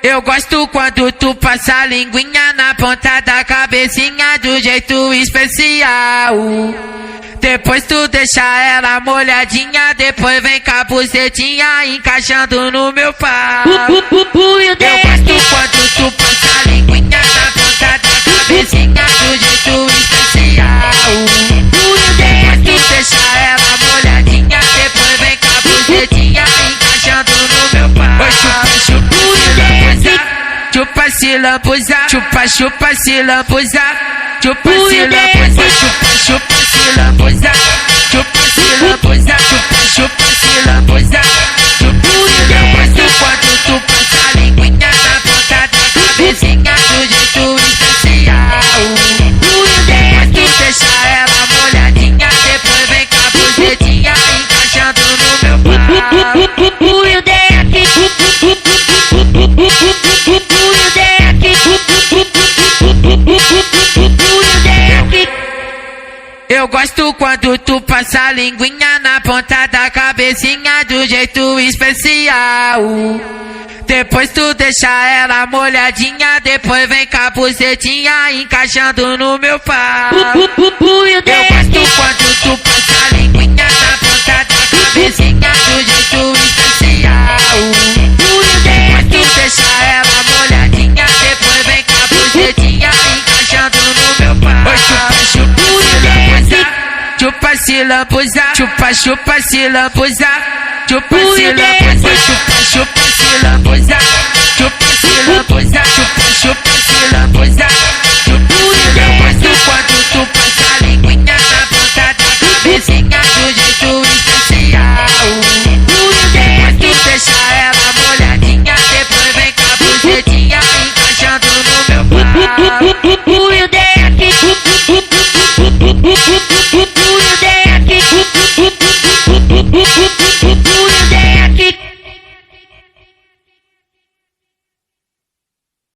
Eu gosto quando tu passa a linguinha na ponta da cabecinha do jeito especial. Depois tu deixa ela molhadinha, depois vem com a bucetinha encaixando no meu pau. Eu gosto quando tu passa a linguinha na ponta da cabecinha do jeito especial. Depois tu deixa ela molhadinha, depois vem com a bucetinha encaixando no meu pau. Chupa se lambuza, chupa chupa se lambuza, chupa se lambuza, chupa se lambuza, chupa se lambuza, chupa se lambuza. Eu gosto quando tu passa a linguinha na ponta da cabecinha do jeito especial. Depois tu deixa ela molhadinha, depois vem com a bucetinha encaixando no meu pau. Eu gosto quando tu passa a linguinha na ponta da cabecinha do jeito especial. Depois tu deixa ela molhadinha, depois vem com a bucetinha encaixando no meu pau. Eu gosto quando tu passa a linguinha na ponta da cabecinha do jeito especial. Depois tu deixa ela molhadinha, depois vem com a bucetinha encaixando no meu pau. Chupa se lambuza, chupa chupa se lambuza, chupa se lambuza, chupa se lambuza, chupa se lambuza, chupa se lambuza. Eu gosto quando tu passa a linguinha na ponta da cabecinha do jeito especial. Depois tu deixa ela molhadinha, depois vem com a bucetinha encaixando no meu pau.